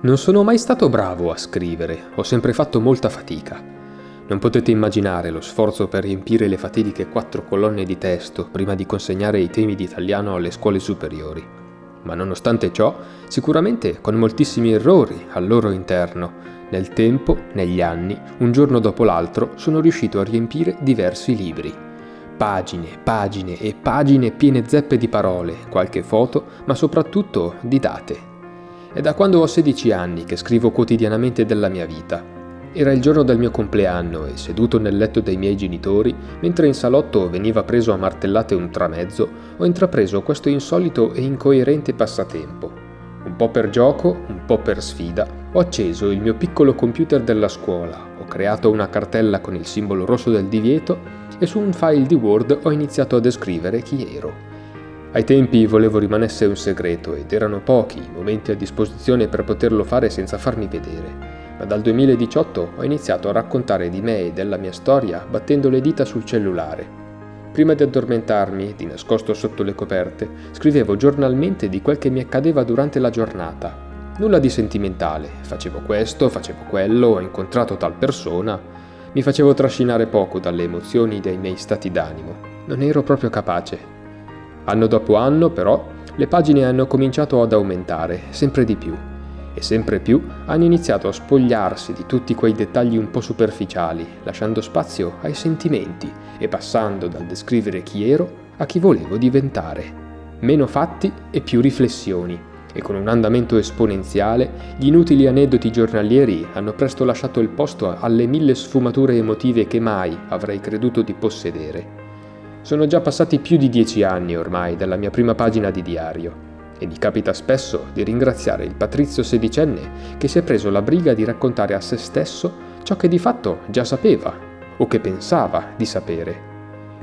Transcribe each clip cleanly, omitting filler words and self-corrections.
Non sono mai stato bravo a scrivere, ho sempre fatto molta fatica. Non potete immaginare lo sforzo per riempire le fatidiche 4 colonne di testo prima di consegnare i temi di italiano alle scuole superiori. Ma nonostante ciò, sicuramente con moltissimi errori al loro interno, nel tempo, negli anni, un giorno dopo l'altro, sono riuscito a riempire diversi libri. Pagine, pagine e pagine piene zeppe di parole, qualche foto, ma soprattutto di date. È da quando ho 16 anni che scrivo quotidianamente della mia vita. Era il giorno del mio compleanno e seduto nel letto dei miei genitori, mentre in salotto veniva preso a martellate un tramezzo, ho intrapreso questo insolito e incoerente passatempo. Un po' per gioco, un po' per sfida, ho acceso il mio piccolo computer della scuola, ho creato una cartella con il simbolo rosso del divieto e su un file di Word ho iniziato a descrivere chi ero. Ai tempi volevo rimanesse un segreto ed erano pochi i momenti a disposizione per poterlo fare senza farmi vedere, ma dal 2018 ho iniziato a raccontare di me e della mia storia battendo le dita sul cellulare. Prima di addormentarmi, di nascosto sotto le coperte, scrivevo giornalmente di quel che mi accadeva durante la giornata. Nulla di sentimentale, facevo questo, facevo quello, ho incontrato tal persona. Mi facevo trascinare poco dalle emozioni dei miei stati d'animo, non ero proprio capace. Anno dopo anno, però, le pagine hanno cominciato ad aumentare, sempre di più. E sempre più hanno iniziato a spogliarsi di tutti quei dettagli un po' superficiali, lasciando spazio ai sentimenti e passando dal descrivere chi ero a chi volevo diventare. Meno fatti e più riflessioni, e con un andamento esponenziale, gli inutili aneddoti giornalieri hanno presto lasciato il posto alle 1000 sfumature emotive che mai avrei creduto di possedere. Sono già passati più di 10 anni ormai dalla mia prima pagina di diario e mi capita spesso di ringraziare il Patrizio sedicenne che si è preso la briga di raccontare a se stesso ciò che di fatto già sapeva o che pensava di sapere.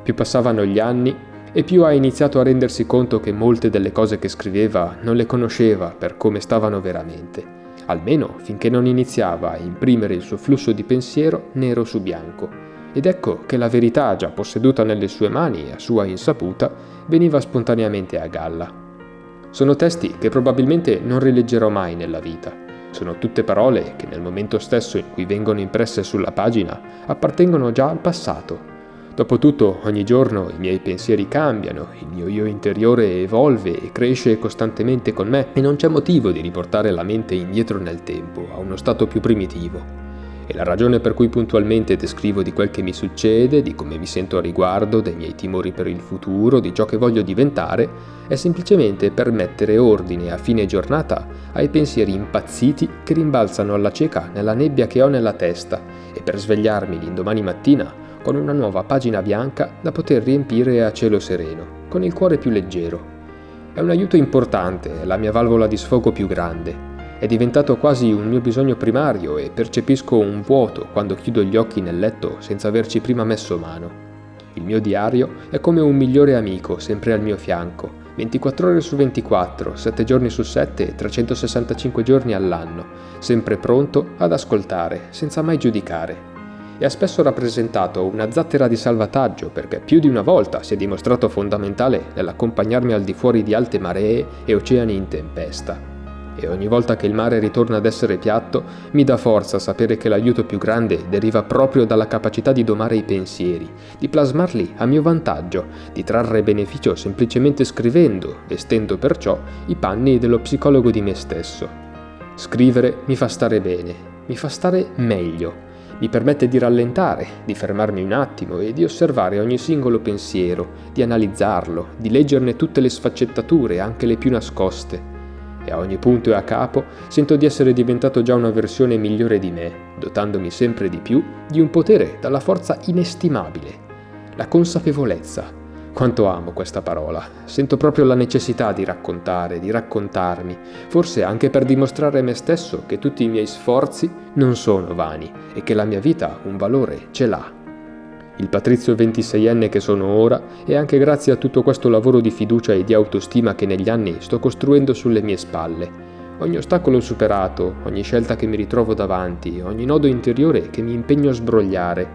Più passavano gli anni e più ha iniziato a rendersi conto che molte delle cose che scriveva non le conosceva per come stavano veramente, almeno finché non iniziava a imprimere il suo flusso di pensiero nero su bianco. Ed ecco che la verità, già posseduta nelle sue mani a sua insaputa, veniva spontaneamente a galla. Sono testi che probabilmente non rileggerò mai nella vita. Sono tutte parole che nel momento stesso in cui vengono impresse sulla pagina appartengono già al passato. Dopotutto, ogni giorno i miei pensieri cambiano, il mio io interiore evolve e cresce costantemente con me e non c'è motivo di riportare la mente indietro nel tempo, a uno stato più primitivo. E la ragione per cui puntualmente descrivo di quel che mi succede, di come mi sento a riguardo, dei miei timori per il futuro, di ciò che voglio diventare, è semplicemente per mettere ordine a fine giornata ai pensieri impazziti che rimbalzano alla cieca nella nebbia che ho nella testa e per svegliarmi l'indomani mattina con una nuova pagina bianca da poter riempire a cielo sereno, con il cuore più leggero. È un aiuto importante, è la mia valvola di sfogo più grande. È diventato quasi un mio bisogno primario e percepisco un vuoto quando chiudo gli occhi nel letto senza averci prima messo mano. Il mio diario è come un migliore amico sempre al mio fianco, 24 ore su 24, 7 giorni su 7, 365 giorni all'anno, sempre pronto ad ascoltare, senza mai giudicare. E ha spesso rappresentato una zattera di salvataggio perché più di una volta si è dimostrato fondamentale nell'accompagnarmi al di fuori di alte maree e oceani in tempesta. E ogni volta che il mare ritorna ad essere piatto, mi dà forza sapere che l'aiuto più grande deriva proprio dalla capacità di domare i pensieri, di plasmarli a mio vantaggio, di trarre beneficio semplicemente scrivendo, vestendo perciò i panni dello psicologo di me stesso. Scrivere mi fa stare bene, mi fa stare meglio, mi permette di rallentare, di fermarmi un attimo e di osservare ogni singolo pensiero, di analizzarlo, di leggerne tutte le sfaccettature, anche le più nascoste. E a ogni punto e a capo sento di essere diventato già una versione migliore di me, dotandomi sempre di più di un potere dalla forza inestimabile, la consapevolezza. Quanto amo questa parola, sento proprio la necessità di raccontare, di raccontarmi, forse anche per dimostrare a me stesso che tutti i miei sforzi non sono vani e che la mia vita un valore ce l'ha. Il Patrizio 26enne che sono ora è anche grazie a tutto questo lavoro di fiducia e di autostima che negli anni sto costruendo sulle mie spalle. Ogni ostacolo superato, ogni scelta che mi ritrovo davanti, ogni nodo interiore che mi impegno a sbrogliare,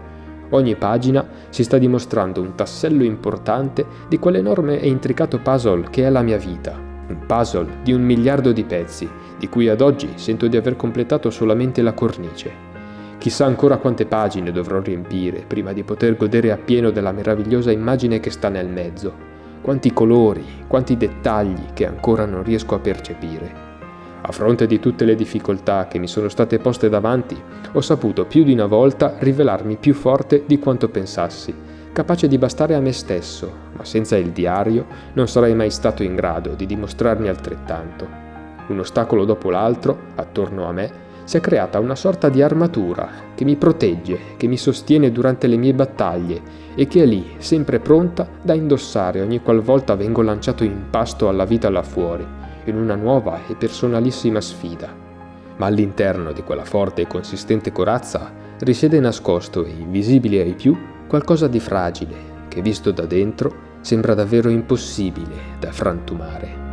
ogni pagina si sta dimostrando un tassello importante di quell'enorme e intricato puzzle che è la mia vita. Un puzzle di 1 miliardo di pezzi, di cui ad oggi sento di aver completato solamente la cornice. Chissà ancora quante pagine dovrò riempire prima di poter godere appieno della meravigliosa immagine che sta nel mezzo. Quanti colori, quanti dettagli che ancora non riesco a percepire. A fronte di tutte le difficoltà che mi sono state poste davanti, ho saputo più di una volta rivelarmi più forte di quanto pensassi, capace di bastare a me stesso, ma senza il diario non sarei mai stato in grado di dimostrarmi altrettanto. Un ostacolo dopo l'altro, attorno a me, si è creata una sorta di armatura che mi protegge, che mi sostiene durante le mie battaglie e che è lì, sempre pronta da indossare ogni qualvolta vengo lanciato in pasto alla vita là fuori, in una nuova e personalissima sfida. Ma all'interno di quella forte e consistente corazza risiede nascosto e invisibile ai più qualcosa di fragile che, visto da dentro, sembra davvero impossibile da frantumare.